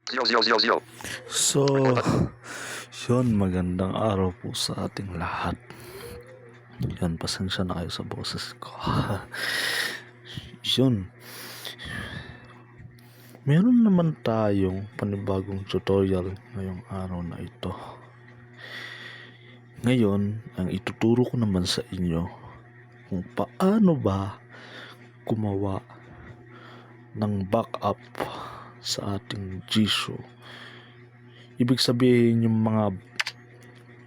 0, 0, 0, 0. So, yun, magandang araw po sa ating lahat. Yan, pasensya na kayo sa boses ko. Yun, meron naman tayong panibagong tutorial ngayong araw na ito. Ngayon, ang ituturo ko naman sa inyo kung paano ba gumawa ng backup sa ating Jisoo. Ibig sabihin yung mga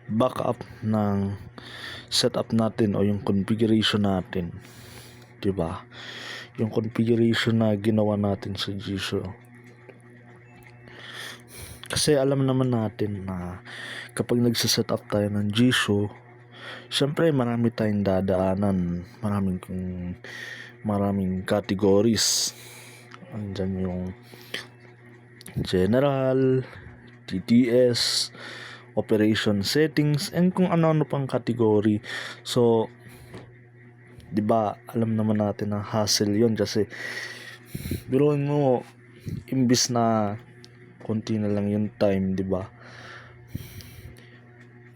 backup ng setup natin o yung configuration natin, 'di ba? Yung configuration na ginawa natin sa Jisoo. Kasi alam naman natin na kapag nagse-setup tayo ng Jisoo, syempre marami tayong dadaanan, maraming categories. Andyan yung general, TTS, operation settings, and kung ano-ano pang category. So, 'di ba, alam naman natin na hassle 'yon kasi biruin mo, imbis na konti na lang yung time, 'di ba?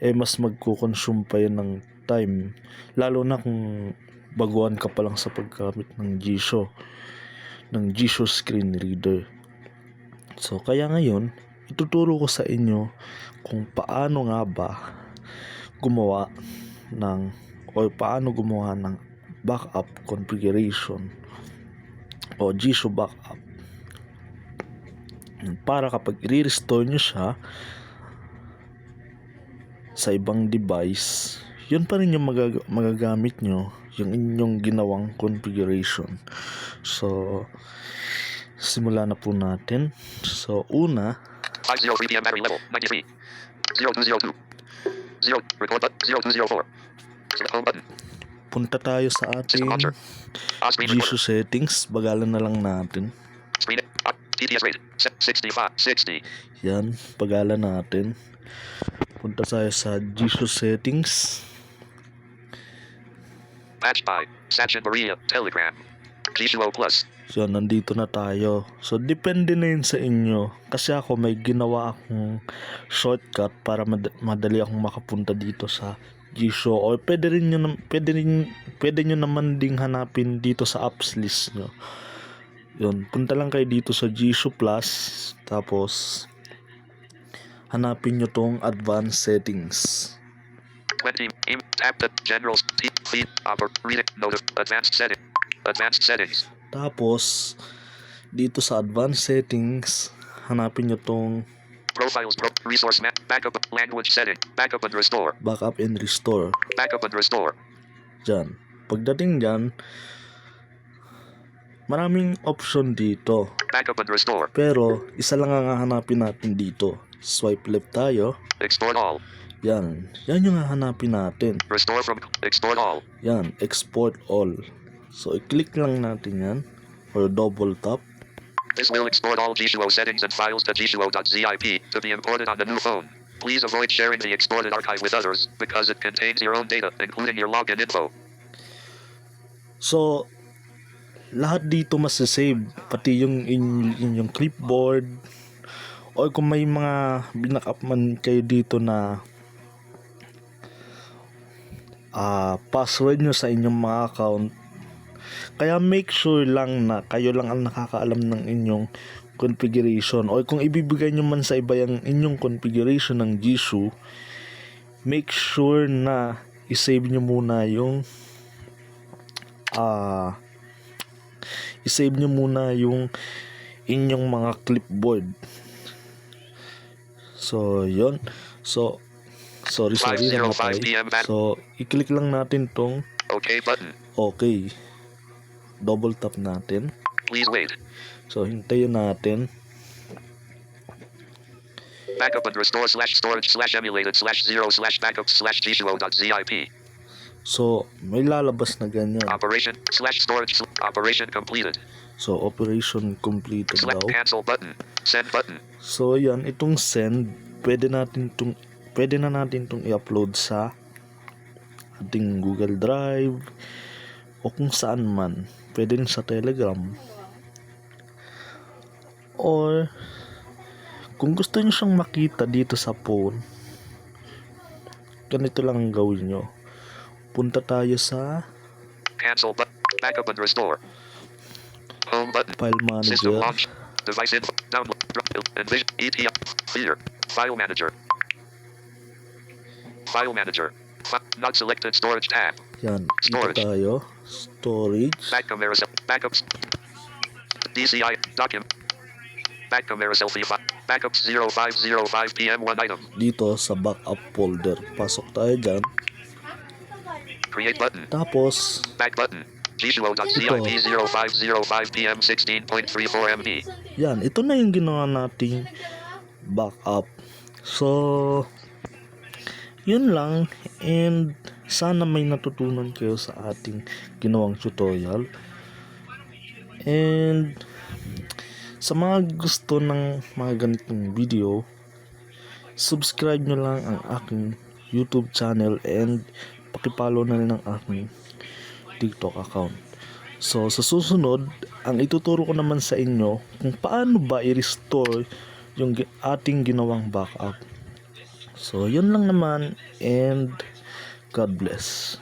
Mas magko-consume pa yun ng time, lalo na kung baguhan ka pa lang sa paggamit ng Jisoo screen reader. So, kaya ngayon, ituturo ko sa inyo kung paano nga ba gumawa ng backup configuration o Jisoo backup para kapag i-restore nyo siya sa ibang device, yun pa rin yung magagamit nyo, yung inyong ginawang configuration. So, simula na po natin. So, una, 503 PM battery level 93. 0202. 0. Record button 0204. Home button. punta tayo sa ating Jisoo settings. Bagalan na lang natin. Screen TTS rate 65 60. Yan, pagalan natin. Punta tayo sa Jisoo settings. Patch by Sachin Maria Telegram. Jisoo Plus. So, nandito na tayo. So, depende na yun sa inyo. Kasi ako may ginawa akong shortcut para madali akong makapunta dito sa Jisoo. O pwede nyo naman ding hanapin dito sa apps list nyo. Yun, punta lang kayo dito sa Jisoo Plus. Tapos, hanapin nyo tong advanced settings. 20. Tap the general feed reading note advanced settings. Tapos, dito sa advanced settings, hanapin nyo tong Profiles, resource map, backup, language setting, backup and restore. backup and restore. Backup and restore. Dyan. Pagdating dyan, maraming option dito. Backup and restore. Pero, isa lang ang hahanapin natin dito. Swipe left tayo. Export all. Yan. Yan yung hahanapin natin. Restore from export all. Yan. Export all. So, i-click lang natin yan. Or double tap. This will export all Jisoo settings and files to jisoo.zip to be imported on the new phone. Please avoid sharing the exported archive with others because it contains your own data, including your login info. So, lahat dito masasave. Pati yung inyong clipboard. O kung may mga binackup man kayo dito na password nyo sa inyong mga account. Kaya make sure lang na kayo lang ang nakakaalam ng inyong configuration. O kung ibibigay nyo man sa iba yung inyong configuration ng Jisoo, make sure na i-save nyo muna yung inyong mga clipboard. So, yon. So, sorry. 5:05 PM. So, i-click lang natin tong OK button. okay. Double tap natin. Please wait. So, hintayin natin. Backup and restore /storage/emulated/0/backup/jisoo.zip. So, may lalabas na ganyan. Operation/storage operation completed. So, operation completed daw. Select cancel button. Send button. So, yan, itong send, pwede na natin itong i-upload sa ating Google Drive o kung saan man. Pwede rin sa Telegram or Kung gusto nyo siyang makita dito sa phone, ganito lang ang gawin nyo. Punta tayo sa Cancel button. Backup and restore. Home button. File System Manager. launch. Device info. Download. Envision. ETF. Clear. File manager. File manager. Not selected storage tab. Yan, dito Storage. tayo. Storage. Back camera. Backups. DCI. Document. Back camera selfie. Backups 0505 PM 1 item. Dito sa backup folder. Pasok tayo dyan. Create button. Tapos, Back button. Gsuo.zip 0505 PM 16.34 MB. yan, ito na yung ginawa nating backup. So, yun lang, and sana may natutunan kayo sa ating ginawang tutorial. And sa mga gusto ng mga ganitong video, subscribe nyo lang ang aking YouTube channel and pakipollow na rin ang aking TikTok account. So sa susunod, ang ituturo ko naman sa inyo kung paano ba i-restore yung ating ginawang backup. So yun lang naman, and God bless.